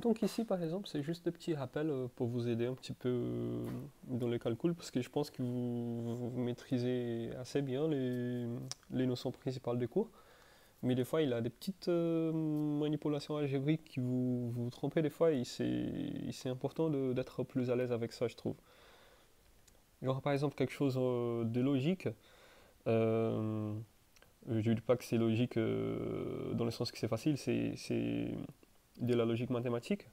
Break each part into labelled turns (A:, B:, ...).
A: Donc ici, par exemple, c'est juste des petits rappels pour vous aider un petit peu dans les calculs, parce que je pense que vous maîtrisez assez bien les notions principales des cours. Mais des fois, il a des petites manipulations algébriques qui vous trompez des fois, et c'est important d'être plus à l'aise avec ça, je trouve. Genre, par exemple, quelque chose de logique. euh, je ne dis pas que c'est logique dans le sens que c'est facile, c'est de la logique mathématique.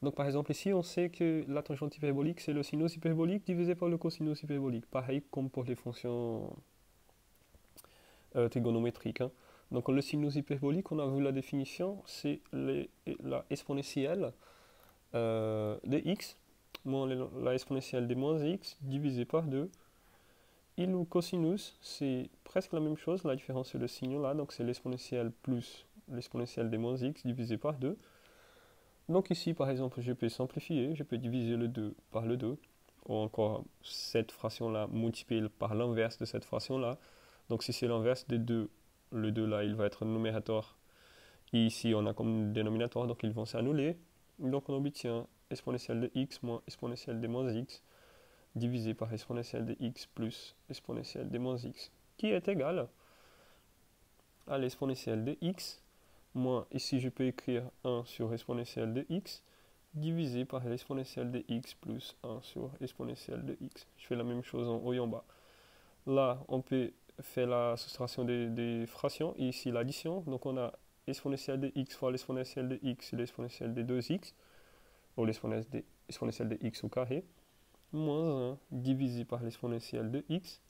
A: Donc par exemple ici, on sait que la tangente hyperbolique, c'est le sinus hyperbolique divisé par le cosinus hyperbolique. Pareil comme pour les fonctions trigonométriques, hein. Donc le sinus hyperbolique, on a vu la définition, c'est la exponentielle de x moins la exponentielle de moins x divisé par 2. Et le cosinus, c'est presque la même chose, la différence c'est le signe là, donc c'est l'exponentielle plus l'exponentielle de moins x divisé par 2. Donc ici, par exemple, je peux simplifier, je peux diviser le 2 par le 2, ou encore cette fraction-là multipliée par l'inverse de cette fraction-là. Donc si c'est l'inverse des 2, le 2 là, il va être numérateur. Et ici, on a comme dénominateur, donc ils vont s'annuler. Donc on obtient exponentielle de x moins exponentielle de moins x, divisé par exponentielle de x plus exponentielle de moins x, qui est égal à l'exponentielle de x, moins, ici je peux écrire 1 sur exponentielle de x, divisé par l'exponentielle de x plus 1 sur exponentielle de x. Je fais la même chose en haut et en bas. Là, on peut faire la soustraction des fractions et ici l'addition. Donc on a exponentielle de x fois l'exponentielle de x et l'exponentielle de 2x, ou l'exponentielle de x au carré, moins 1 divisé par l'exponentielle de x.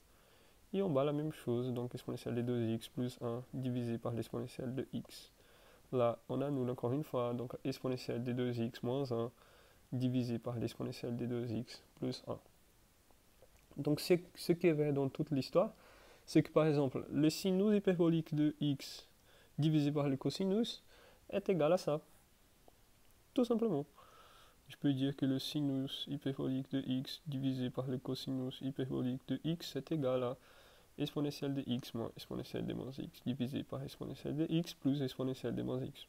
A: Et en bas la même chose, donc exponentielle de 2x plus 1 divisé par l'exponentielle de x. Là, on annule encore une fois, donc exponentielle de 2x moins 1 divisé par l'exponentielle de 2x plus 1. Donc ce qui est vrai dans toute l'histoire, c'est que par exemple, le sinus hyperbolique de x divisé par le cosinus est égal à ça. Tout simplement. Je peux dire que le sinus hyperbolique de x divisé par le cosinus hyperbolique de x est égal à exponentielle de x moins exponentielle de moins x divisé par exponentielle de x plus exponentielle de moins x.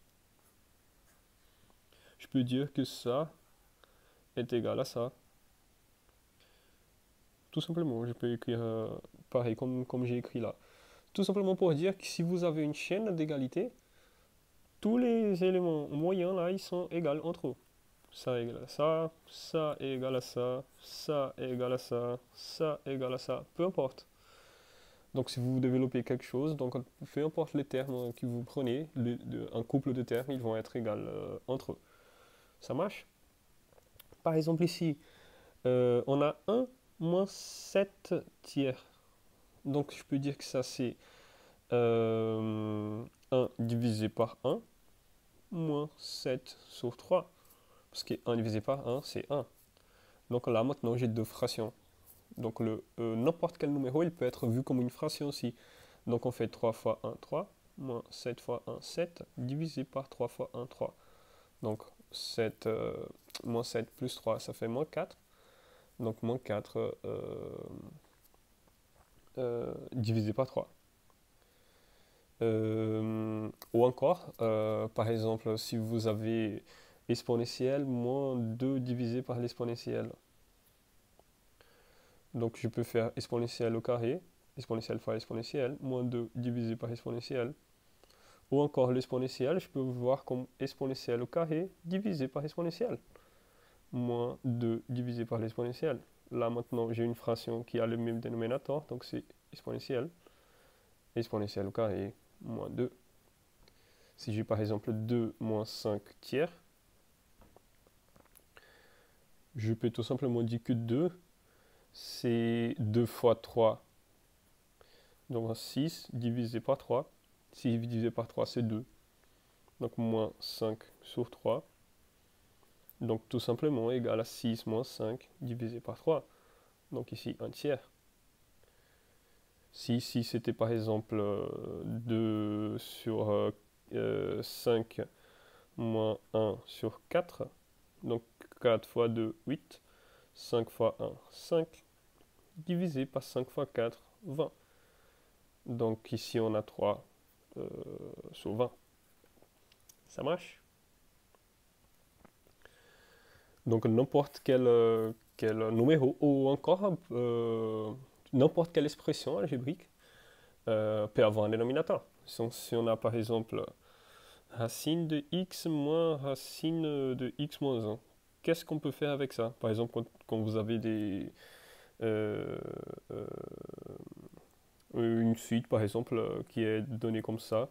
A: Je peux dire que ça est égal à ça. Tout simplement, je peux écrire pareil comme j'ai écrit là. Tout simplement pour dire que si vous avez une chaîne d'égalité, tous les éléments moyens là, ils sont égaux entre eux. Ça est égal à ça, ça est égal à ça, ça est égal à ça, ça est égal à ça, peu importe. Donc si vous développez quelque chose, donc peu importe les termes que vous prenez, un couple de termes, ils vont être égaux entre eux. Ça marche? Par exemple ici, on a 1 moins 7 tiers. Donc je peux dire que ça c'est 1 divisé par 1 moins 7 sur 3. Parce que 1 divisé par 1, c'est 1. Donc là, maintenant, j'ai deux fractions. Donc n'importe quel numéro, il peut être vu comme une fraction aussi. Donc on fait 3 fois 1, 3, moins 7 fois 1, 7, divisé par 3 fois 1, 3. Donc 7, moins 7 plus 3, ça fait moins 4. Donc moins 4 divisé par 3. Ou encore, par exemple, si vous avez exponentielle moins 2 divisé par l'exponentielle. Donc je peux faire exponentielle au carré, exponentielle fois exponentielle, moins 2 divisé par exponentielle. Ou encore l'exponentielle, je peux voir comme exponentielle au carré divisé par exponentielle. Moins 2 divisé par l'exponentielle. Là maintenant j'ai une fraction qui a le même dénominateur, donc c'est exponentielle. Exponentielle au carré, moins 2. Si j'ai par exemple 2 moins 5 tiers, je peux tout simplement dire que 2, c'est 2 fois 3, donc 6 divisé par 3. 6 divisé par 3, c'est 2. Donc moins 5 sur 3. Donc tout simplement égal à 6 moins 5 divisé par 3. Donc ici, un tiers. Si c'était par exemple 2 sur 5 moins 1 sur 4, donc 4 fois 2, 8. 5 fois 1, 5. Divisé par 5 fois 4, 20. Donc ici, on a 3 sur 20. Ça marche? Donc n'importe quel numéro ou encore n'importe quelle expression algébrique peut avoir un dénominateur. Si on a par exemple racine de x moins racine de x moins 1, qu'est-ce qu'on peut faire avec ça? Par exemple, quand vous avez euh, euh, une suite, par exemple, qui est donnée comme ça,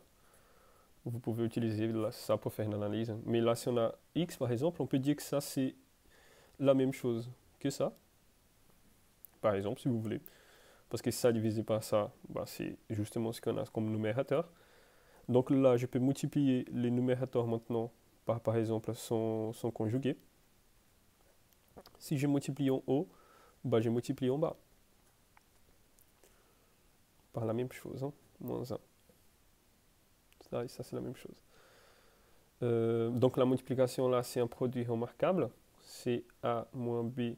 A: vous pouvez utiliser ça pour faire une analyse. Mais là, si on a x, par exemple, on peut dire que ça, c'est la même chose que ça, par exemple, si vous voulez. Parce que ça divisé par ça, bah, c'est justement ce qu'on a comme numérateur. Donc là, je peux multiplier les numérateurs maintenant par exemple, son conjugué. Si je multiplie en haut, bah, je multiplie en bas par la même chose, hein, moins 1. Ça et ça, c'est la même chose. Donc la multiplication là, c'est un produit remarquable. C'est A moins B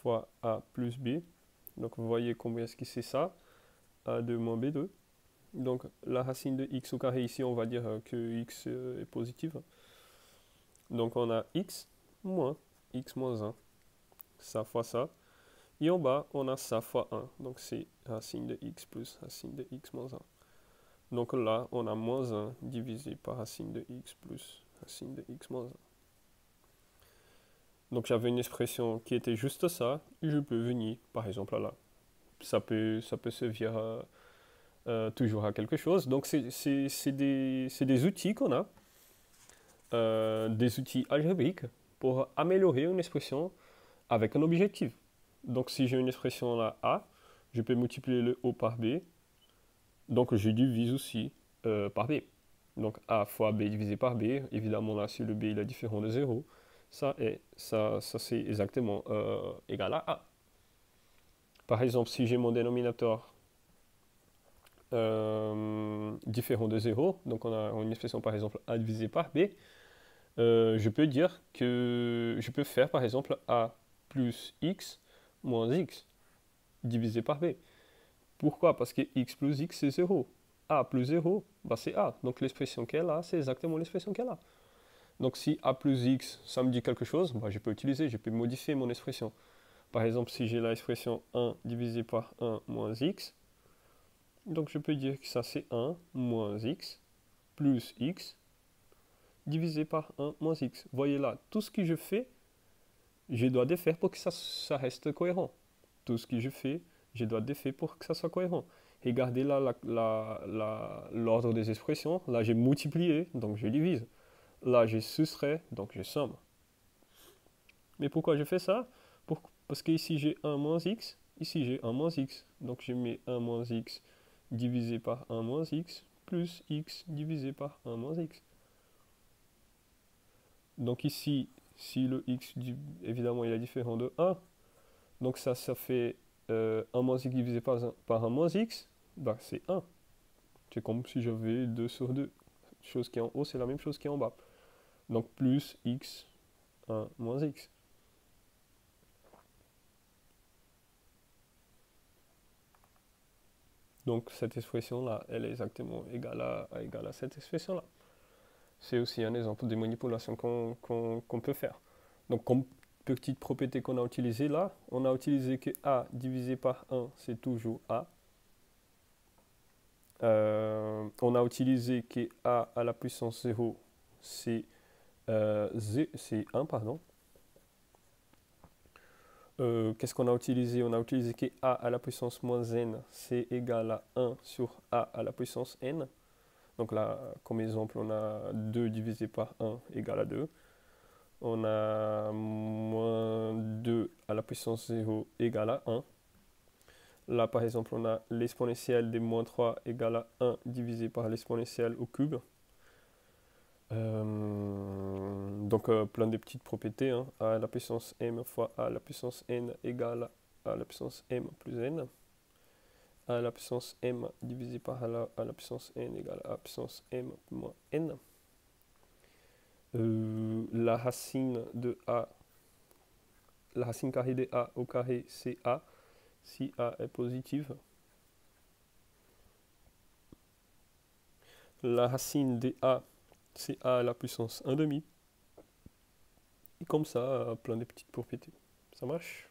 A: fois A plus B. Donc vous voyez combien est-ce que c'est ça? A2 moins B2. Donc la racine de x au carré ici, on va dire que x est positive. Donc on a x moins 1. Ça fois ça. Et en bas, on a ça fois 1. Donc c'est racine de x plus racine de x moins 1. Donc là, on a moins 1 divisé par racine de x plus racine de x moins 1. Donc j'avais une expression qui était juste ça, et je peux venir, par exemple, là. Ça peut servir toujours à quelque chose. Donc c'est des outils qu'on a, des outils algébriques pour améliorer une expression avec un objectif. Donc si j'ai une expression là A, je peux multiplier le O par B, donc je divise aussi par B. Donc A fois B divisé par B, évidemment là si le B il est différent de 0, ça c'est exactement égal à A. Par exemple, si j'ai mon dénominateur différent de 0, donc on a une expression par exemple A divisé par B, je peux dire que je peux faire par exemple A plus X moins X divisé par B. Pourquoi? Parce que X plus X c'est 0. A plus 0, bah c'est A. Donc l'expression qu'elle a, c'est exactement l'expression qu'elle a. Donc si A plus X, ça me dit quelque chose, bah, je peux utiliser, je peux modifier mon expression. Par exemple, si j'ai l'expression 1 divisé par 1 moins X, donc je peux dire que ça c'est 1 moins X plus X divisé par 1 moins X. Voyez là, tout ce que je fais, je dois défaire pour que ça reste cohérent. Tout ce que je fais, je dois défaire pour que ça soit cohérent. Regardez là l'ordre des expressions. Là, j'ai multiplié, donc je divise. Là, j'ai soustrait, donc je somme. Mais pourquoi je fais ça? Parce qu'ici, j'ai 1 moins x. Ici, j'ai 1 moins x. Donc, je mets 1 moins x divisé par 1 moins x plus x divisé par 1 moins x. Donc ici, si le x, évidemment, il est différent de 1, donc ça fait 1 moins x divisé par 1 moins x, bah, c'est 1. C'est comme si j'avais 2 sur 2. Chose qui est en haut, c'est la même chose qui est en bas. Donc plus x, 1 moins x. Donc cette expression-là, elle est exactement égale à cette expression-là. C'est aussi un exemple de manipulation qu'on peut faire. Donc comme petite propriété qu'on a utilisée là, on a utilisé que a divisé par 1, c'est toujours a. On a utilisé que a à la puissance 0, c'est 1, pardon. Qu'est-ce qu'on a utilisé? On a utilisé que a à la puissance moins n, c'est égal à 1 sur a à la puissance n. Donc là, comme exemple, on a 2 divisé par 1 égale à 2. On a moins 2 à la puissance 0 égale à 1. Là, par exemple, on a l'exponentielle de moins 3 égale à 1 divisé par l'exponentielle au cube. Donc, plein de petites propriétés. Hein. A à la puissance m fois a à la puissance n égale à la puissance m plus n. A à la puissance m divisé par a à la puissance n égale à la puissance m moins n. La racine de a, la racine carrée de a au carré, c'est a, si a est positive. La racine de a, c'est a à la puissance 1 demi. et comme ça, plein de petites propriétés. Ça marche?